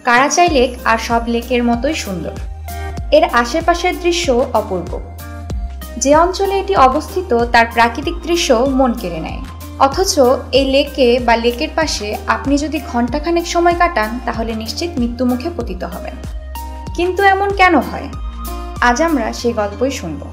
কারাচাই lake আর সব লেকের মতোই সুন্দর। এর আশেপাশের দৃশ্য অপূর্ব। যে অঞ্চলে এটি অবস্থিত তার প্রাকৃতিক দৃশ্য মন কেড়ে নেয়। অথচ এই লেকে বা লেকের পাশে আপনি যদি ঘণ্টাখানেক সময় কাটান তাহলে নিশ্চিত মৃত্যুমুখে পতিত হবেন। কিন্তু এমন কেন হয়? আজ আমরা সেই গল্পই শুনব।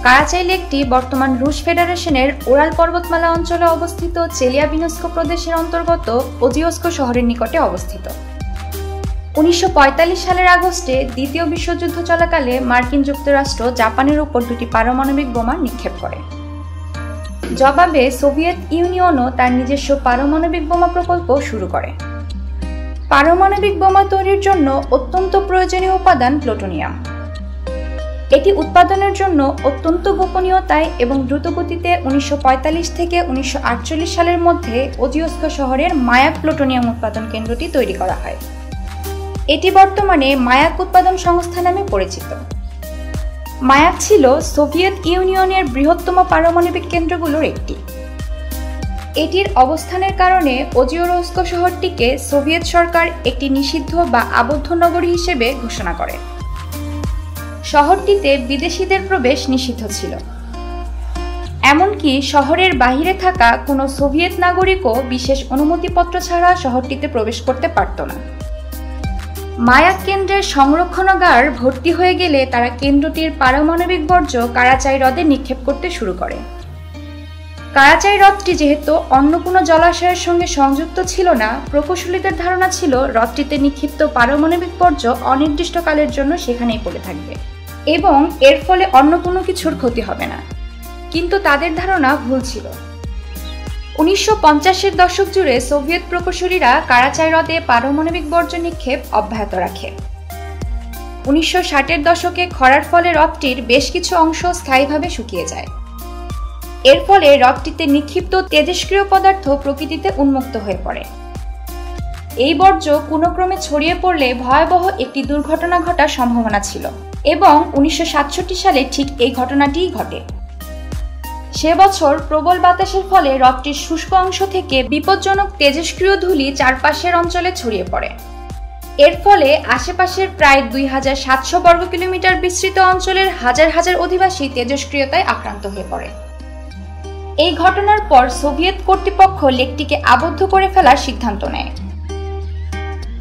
কারাচাই লেকটি বর্তমান রুশ ফেডারেশনের ওরাল পর্বতমালা অঞ্চলে অবস্থিত চেলিয়াবিনস্ক প্রদেশের অন্তর্গত ওজিওস্ক শহরের নিকটে অবস্থিত। 1945 সালের আগস্টে দ্বিতীয় বিশ্বযুদ্ধ চলাকালে মার্কিন যুক্তরাষ্ট্র জাপানের উপর দুটি পারমাণবিক বোমা নিক্ষেপ করে। জবাবে সোভিয়েত ইউনিয়নও তার নিজস্ব পারমাণবিক বোমা প্রকল্প শুরু করে। পারমাণবিক বোমা তৈরির জন্য অত্যন্ত প্রয়োজনীয় উপাদান প্লুটোনিয়াম। এটি উৎপাদনের জন্য অত্যন্ত গোপনীয়তায় এবং দ্রুতগতিতে 1945 থেকে 1948 সালের মধ্যে ওজিওস্ক শহরের মায়াক প্লুটোনিয়াম উৎপাদন কেন্দ্রটি তৈরি করা হয়। এটি বর্তমানে মায়াক উৎপাদন সংস্থা নামে পরিচিত। মায়াক ছিল সোভিয়েত ইউনিয়নের বৃহত্তম পারমাণবিক কেন্দ্রগুলোর একটি। এটির অবস্থানের কারণে ওজিওস্ক শহরটিকে সোভিয়েত সরকার একটি নিষিদ্ধ বা আবদ্ধ নগরী হিসেবে ঘোষণা করে। শহরটিতে বিদেশিদের প্রবেশ নিষিদ্ধ ছিল। এমনকি শহরের বাহিরে থাকা কোনো সোভিয়েত নাগরিকও বিশেষ অনুমতিপত্র ছাড়া শহরটিতে প্রবেশ করতে পারত না। মায়াক কেন্দ্রের সংরক্ষণাগার ভর্তি হয়ে গেলে তারা কেন্দ্রটির পারমাণবিক বর্জ্য কারাচাই হ্রদে নিক্ষেপ করতে শুরু করে। কারাচাই হ্রদটি যেহেতু অন্য কোনো জলাশয়ের সঙ্গে সংযুক্ত ছিল না, প্রকৌশলীদের ধারণা ছিল হ্রদটিতে নিক্ষিপ্ত পারমাণবিক বর্জ্য অনির্দিষ্টকালের জন্য সেখানেই পড়ে থাকবে এবং এর ফলে অন্য কোনো কিছুর ক্ষতি হবে না। কিন্তু তাদের ধারণা ভুল ছিল। 1950-এর দশক জুড়ে সোভিয়েত প্রকৌশলীরা কারাচাই হ্রদে পারমাণবিক বর্জ্য নিক্ষেপ অব্যাহত রাখে। 1960-এর দশকে খরার ফলে হ্রদটির বেশ কিছু অংশ স্থায়ীভাবে শুকিয়ে যায়। এর ফলে হ্রদটিতে নিক্ষিপ্ত তেজস্ক্রিয় পদার্থ প্রকৃতিতে উন্মুক্ত হয়ে পড়ে। এই বর্জ্য কোনো ক্রমে ছড়িয়ে পড়লে ভয়াবহ একটি দুর্ঘটনা ঘটার সম্ভাবনা ছিল এবং 1967 সালে ঠিক এই ঘটনাটিই ঘটে। সে বছর প্রবল বাতাসের ফলে হ্রদটির শুষ্ক অংশ থেকে বিপজ্জনক তেজস্ক্রিয় ধূলি চারপাশের অঞ্চলে ছড়িয়ে পড়ে। এর ফলে আশেপাশের প্রায় 2700 বর্গ কিলোমিটার বিস্তৃত অঞ্চলের হাজার হাজার অধিবাসী তেজস্ক্রিয়তায় আক্রান্ত হয়ে পড়ে। এই ঘটনার পর সোভিয়েত কর্তৃপক্ষ লেকটিকে আবদ্ধ করে ফেলার সিদ্ধান্ত নেয়।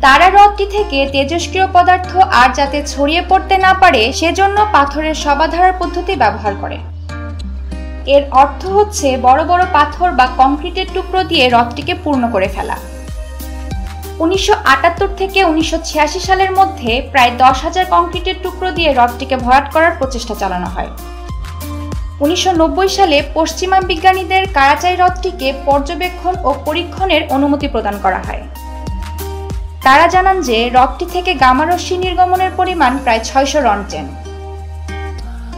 তারা হ্রদটি থেকে তেজস্ক্রিয় পদার্থ আর যাতে ছড়িয়ে পড়তে না পারে সেজন্য পাথরের সবাধারার পদ্ধতি ব্যবহার করে। এর অর্থ হচ্ছে বড় বড় পাথর বা কংক্রিটের টুকরো দিয়ে হ্রদটিকে পূর্ণ করে ফেলা। 1978 থেকে 1986 সালের মধ্যে প্রায় 10,000 কংক্রিটের টুকরো দিয়ে হ্রদটিকে ভরাট করার প্রচেষ্টা চালানো হয়। 1990 সালে পশ্চিমা বিজ্ঞানীদের কারাচাই হ্রদটিকে পর্যবেক্ষণ ও পরীক্ষণের অনুমতি প্রদান করা হয়। তারা জানান যে হ্রদটি থেকে গামা রশ্মি নির্গমনের পরিমাণ প্রায় 600 রন্টেন।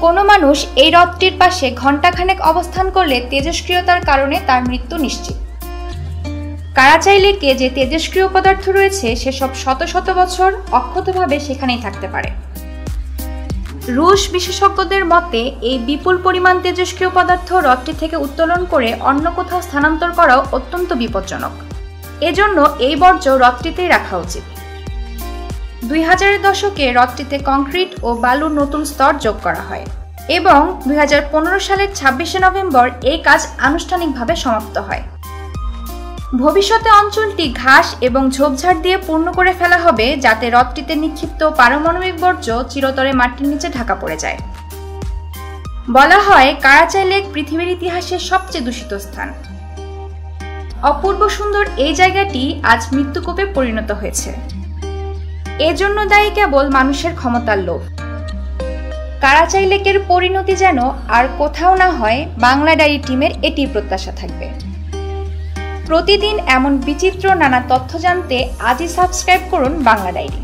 কোনো মানুষ এই হ্রদটির পাশে ঘণ্টাখানেক অবস্থান করলে তেজস্ক্রিয়তার কারণে তার মৃত্যু নিশ্চিত। কারাচাই লেকে যে তেজস্ক্রিয় পদার্থ রয়েছে সেসব শত শত বছর অক্ষতভাবে সেখানেই থাকতে পারে। রুশ বিশেষজ্ঞদের মতে এই বিপুল পরিমাণ তেজস্ক্রিয় পদার্থ হ্রদটি থেকে উত্তোলন করে অন্য কোথাও স্থানান্তর করাও অত্যন্ত বিপজ্জনক। এজন্য এই বর্জ্য হ্রদটিতেই রাখা উচিত। 2000-এর দশকে হ্রদটিতে কংক্রিট ও বালুর নতুন স্তর যোগ করা হয় এবং 2015 সালের 26শে নভেম্বর এই কাজ আনুষ্ঠানিকভাবে সমাপ্ত হয়। ভবিষ্যতে অঞ্চলটি ঘাস এবং ঝোপঝাড় দিয়ে পূর্ণ করে ফেলা হবে যাতে হ্রদটিতে নিক্ষিপ্ত পারমাণবিক বর্জ্য চিরতরে মাটির নিচে ঢাকা পড়ে যায়। বলা হয় কারাচাই লেক পৃথিবীর ইতিহাসের সবচেয়ে দূষিত স্থান। অপূর্ব সুন্দর এই জায়গাটি আজ মৃত্যুকূপে পরিণত হয়েছে। এজন্য দায়ী কেবল মানুষের ক্ষমতার লোভ। কারাচাই লেকের পরিণতি যেন আর কোথাও না হয়, বাংলা ডায়েরি টিমের এটি প্রত্যাশা থাকবে। প্রতিদিন এমন বিচিত্র নানা তথ্য জানতে আজই সাবস্ক্রাইব করুন বাংলা ডায়েরি।